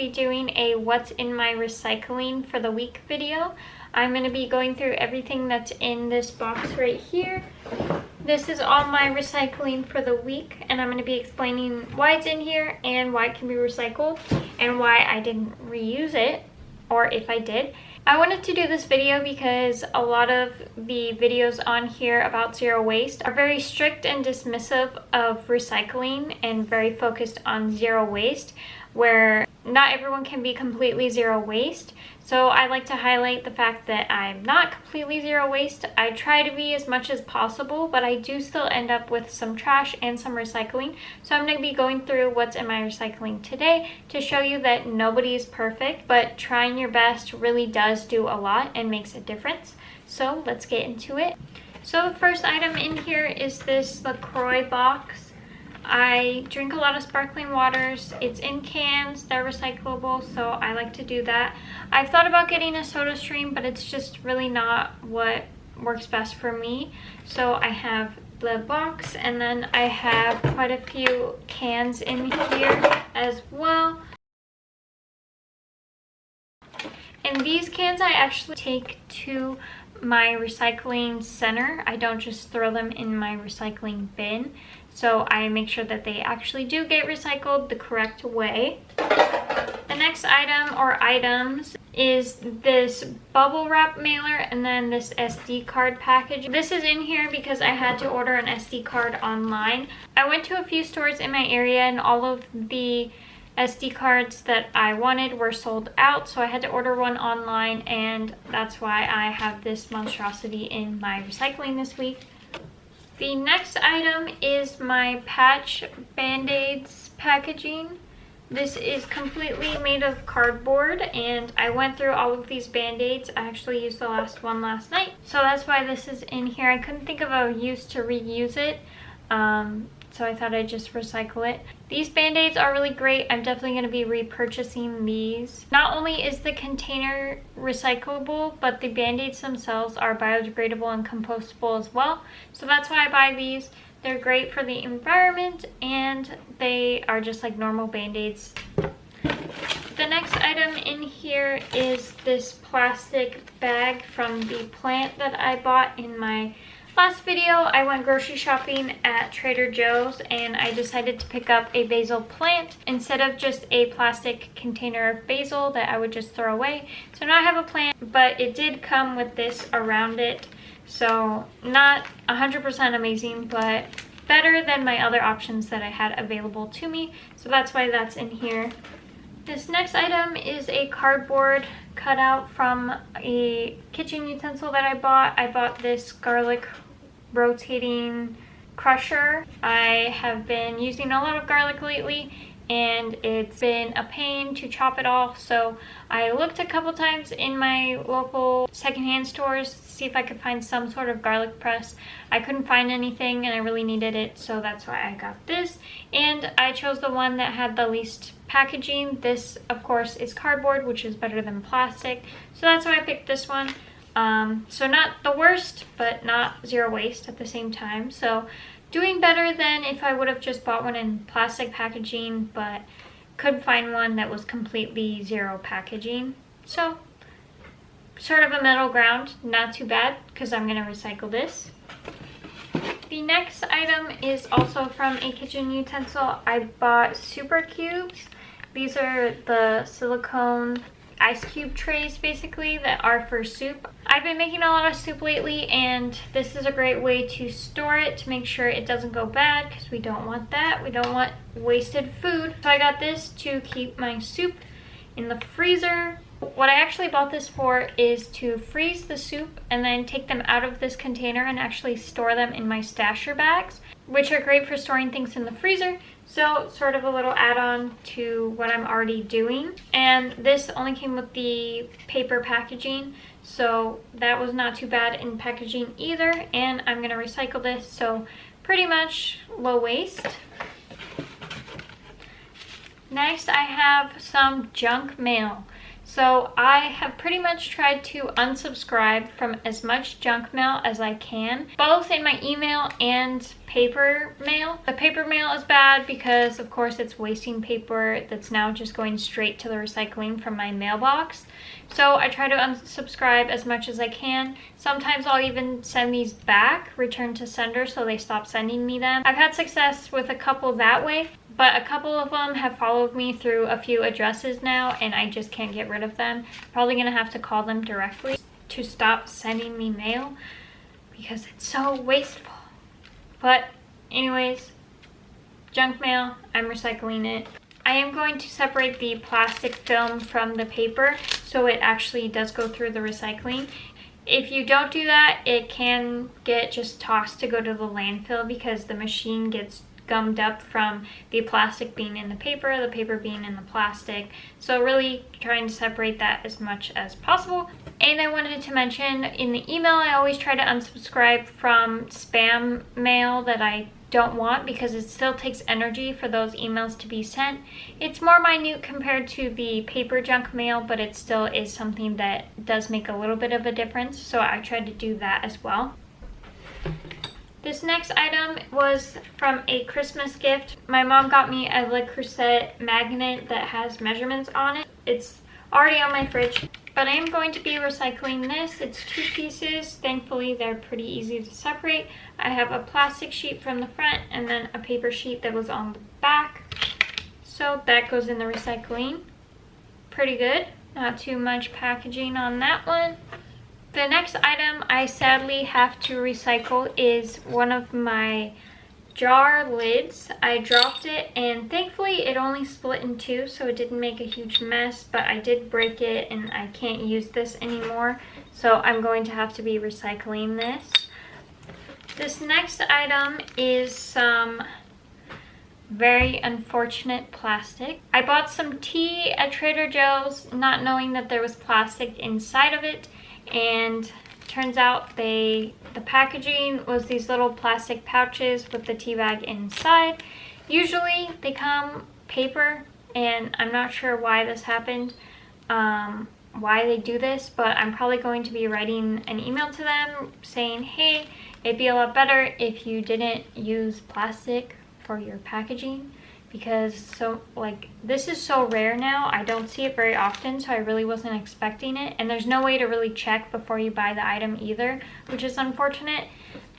be doing a what's in my recycling for the week video. I'm going to be going through everything that's in this box right here. This is all my recycling for the week, and I'm going to be explaining why it's in here and why it can be recycled and why I didn't reuse it, or if I did. I wanted to do this video because a lot of the videos on here about zero waste are very strict and dismissive of recycling and very focused on zero waste, where not everyone can be completely zero waste. So I like to highlight the fact that I'm not completely zero waste. I try to be as much as possible, but I do still end up with some trash and some recycling. So I'm going to be going through what's in my recycling today to show you that nobody is perfect, but trying your best really does do a lot and makes a difference. So let's get into it. So the first item in here is this Lacroix box. I drink a lot of sparkling waters. It's in cans, they're recyclable, so I like to do that. I've thought about getting a soda stream, but it's just really not what works best for me. So I have the box, and then I have quite a few cans in here as well. And these cans I actually take to my recycling center. I don't just throw them in my recycling bin. So I make sure that they actually do get recycled the correct way. The next item or items is this bubble wrap mailer and then this SD card package. This is in here because I had to order an SD card online. I went to a few stores in my area and all of the SD cards that I wanted were sold out, so I had to order one online, and that's why I have this monstrosity in my recycling this week. The next item is my patch Band-Aids packaging. This is completely made of cardboard, and I went through all of these Band-Aids. I actually used the last one last night, so that's why this is in here. I couldn't think of a use to reuse it, so I thought I'd just recycle it. These Band-Aids are really great. I'm definitely going to be repurchasing these. Not only is the container recyclable, but the Band-Aids themselves are biodegradable and compostable as well. So that's why I buy these. They're great for the environment, and they are just like normal Band-Aids. The next item in here is this plastic bag from the plant that I bought in my last video. I went grocery shopping at Trader Joe's, and I decided to pick up a basil plant instead of just a plastic container of basil that I would just throw away. So now I have a plant, but it did come with this around it. So not 100% amazing, but better than my other options that I had available to me. So that's why that's in here. This next item is a cardboard cutout from a kitchen utensil that I bought. I bought this garlic rotating crusher. I have been using a lot of garlic lately, and it's been a pain to chop it off, so I looked a couple times in my local secondhand stores to see if I could find some sort of garlic press. I couldn't find anything, and I really needed it, so that's why I got this. And I chose the one that had the least packaging. This, of course, is cardboard, which is better than plastic, so that's why I picked this one. So not the worst, but not zero waste at the same time. So doing better than if I would have just bought one in plastic packaging, but couldn't find one that was completely zero packaging. So sort of a middle ground, not too bad, because I'm going to recycle this. The next item is also from a kitchen utensil. I bought super cubes. These are the silicone ice cube trays basically that are for soup. I've been making a lot of soup lately, and this is a great way to store it to make sure it doesn't go bad, because we don't want that. We don't want wasted food. So I got this to keep my soup in the freezer. What I actually bought this for is to freeze the soup and then take them out of this container and actually store them in my stasher bags, which are great for storing things in the freezer. So sort of a little add-on to what I'm already doing. And this only came with the paper packaging, so that was not too bad in packaging either. And I'm going to recycle this, so pretty much low waste. Next, I have some junk mail. So I have pretty much tried to unsubscribe from as much junk mail as I can, both in my email and paper mail. The paper mail is bad because of course it's wasting paper that's now just going straight to the recycling from my mailbox. So I try to unsubscribe as much as I can. Sometimes I'll even send these back, return to sender, so they stop sending me them. I've had success with a couple that way, but a couple of them have followed me through a few addresses now and I just can't get rid of them. Probably gonna have to call them directly to stop sending me mail because it's so wasteful. But anyways, junk mail, I'm recycling it. I am going to separate the plastic film from the paper so it actually does go through the recycling. If you don't do that, it can get just tossed to go to the landfill because the machine gets gummed up from the plastic being in the paper being in the plastic. So really trying to separate that as much as possible. And I wanted to mention in the email, I always try to unsubscribe from spam mail that I don't want because it still takes energy for those emails to be sent. It's more minute compared to the paper junk mail, but it still is something that does make a little bit of a difference. So I tried to do that as well. This next item was from a Christmas gift. My mom got me a Lacroix magnet that has measurements on it. It's already on my fridge, but I am going to be recycling this. It's 2 pieces. Thankfully, they're pretty easy to separate. I have a plastic sheet from the front and then a paper sheet that was on the back. So that goes in the recycling. Pretty good. Not too much packaging on that one. The next item I sadly have to recycle is one of my jar lids. I dropped it and thankfully it only split in 2, so it didn't make a huge mess, but I did break it and I can't use this anymore. So I'm going to have to be recycling this. This next item is some very unfortunate plastic. I bought some tea at Trader Joe's not knowing that there was plastic inside of it. And turns out the packaging was these little plastic pouches with the tea bag inside. Usually they come paper, and I'm not sure why this happened, why they do this, but I'm probably going to be writing an email to them saying, hey, it'd be a lot better if you didn't use plastic for your packaging, because this is so rare now. I don't see it very often, so I really wasn't expecting it, and there's no way to really check before you buy the item either, which is unfortunate.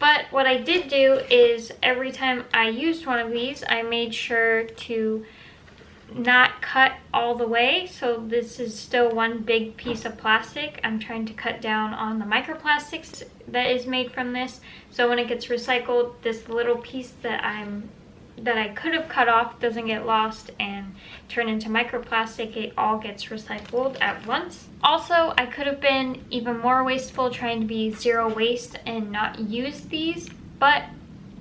But what I did do is every time I used one of these, I made sure to not cut all the way, so this is still one big piece of plastic. I'm trying to cut down on the microplastics that is made from this, so when it gets recycled, this little piece that I could have cut off doesn't get lost and turn into microplastic. It all gets recycled at once. Also, I could have been even more wasteful trying to be zero waste and not use these, but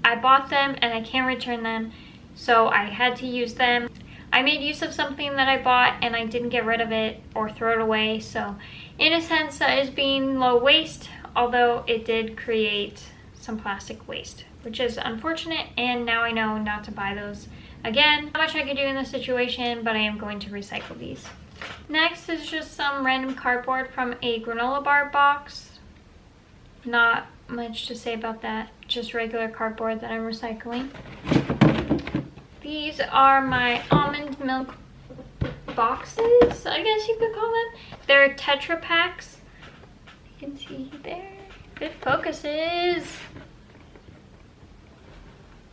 I bought them and I can't return them, so I had to use them. I made use of something that I bought and I didn't get rid of it or throw it away, so in a sense that is being low waste, although it did create some plastic waste, which is unfortunate, and now I know not to buy those again. Not much I can do in this situation, but I am going to recycle these. Next is just some random cardboard from a granola bar box. Not much to say about that, just regular cardboard that I'm recycling. These are my almond milk boxes, I guess you could call them. They're Tetra Packs. You can see there. If it focuses.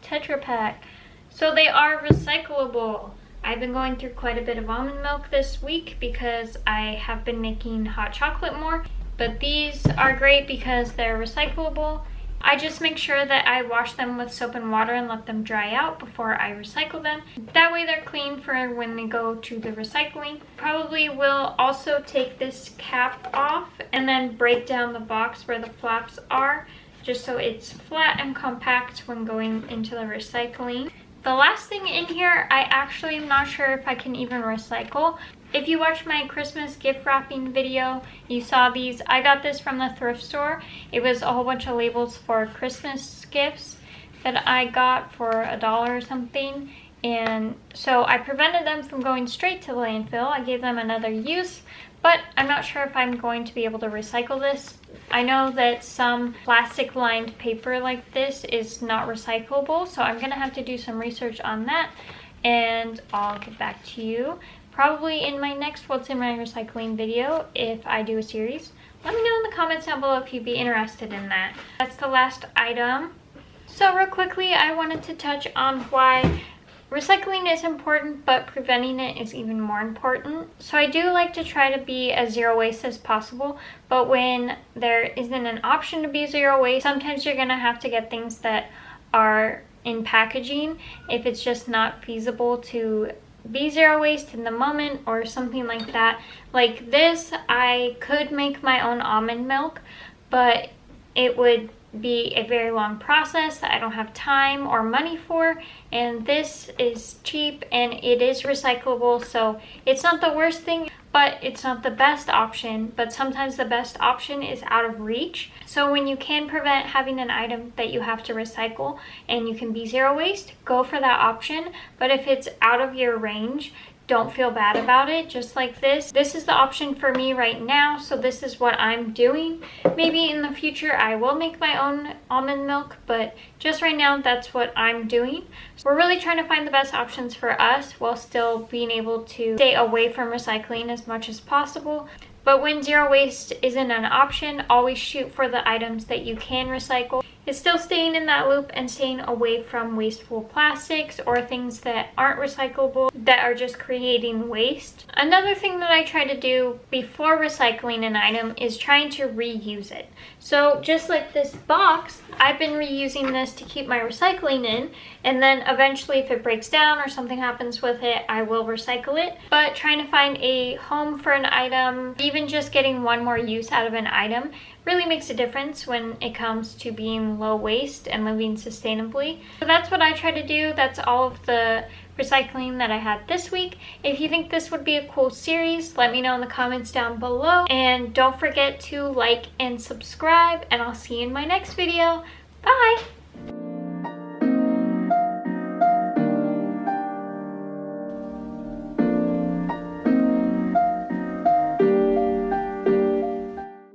Tetra Pak. So they are recyclable. I've been going through quite a bit of almond milk this week because I have been making hot chocolate more, but these are great because they're recyclable. I just make sure that I wash them with soap and water and let them dry out before I recycle them. That way they're clean for when they go to the recycling. Probably will also take this cap off and then break down the box where the flaps are, just so it's flat and compact when going into the recycling. The last thing in here, I actually am not sure if I can even recycle. If you watched my Christmas gift wrapping video, you saw these. I got this from the thrift store. It was a whole bunch of labels for Christmas gifts that I got for $1 or something. And so I prevented them from going straight to the landfill. I gave them another use, but I'm not sure if I'm going to be able to recycle this. I know that some plastic lined paper like this is not recyclable, so I'm gonna have to do some research on that, and I'll get back to you probably in my next What's in My Recycling video if I do a series. Let me know in the comments down below if you'd be interested in that. That's the last item. So real quickly, I wanted to touch on why recycling is important, but preventing it is even more important. So I do like to try to be as zero waste as possible, but when there isn't an option to be zero waste, sometimes you're gonna have to get things that are in packaging if it's just not feasible to be zero waste in the moment or something like that. Like this, I could make my own almond milk, but it would be a very long process that I don't have time or money for, and this is cheap and it is recyclable, so it's not the worst thing, but it's not the best option. But sometimes the best option is out of reach. So when you can prevent having an item that you have to recycle and you can be zero waste, go for that option. But if it's out of your range, don't feel bad about it. Just like this is the option for me right now, so this is what I'm doing. Maybe in the future I will make my own almond milk, but just right now that's what I'm doing. So we're really trying to find the best options for us while still being able to stay away from recycling as much as possible. But when zero waste isn't an option, always shoot for the items that you can recycle. It's still staying in that loop and staying away from wasteful plastics or things that aren't recyclable, that are just creating waste. Another thing that I try to do before recycling an item is trying to reuse it. So just like this box, I've been reusing this to keep my recycling in, and then eventually if it breaks down or something happens with it, I will recycle it. But trying to find a home for an item, even just getting one more use out of an item, really makes a difference when it comes to being low waste and living sustainably. So that's what I try to do. That's all of the recycling that I had this week. If you think this would be a cool series, let me know in the comments down below. And don't forget to like and subscribe, and I'll see you in my next video. Bye!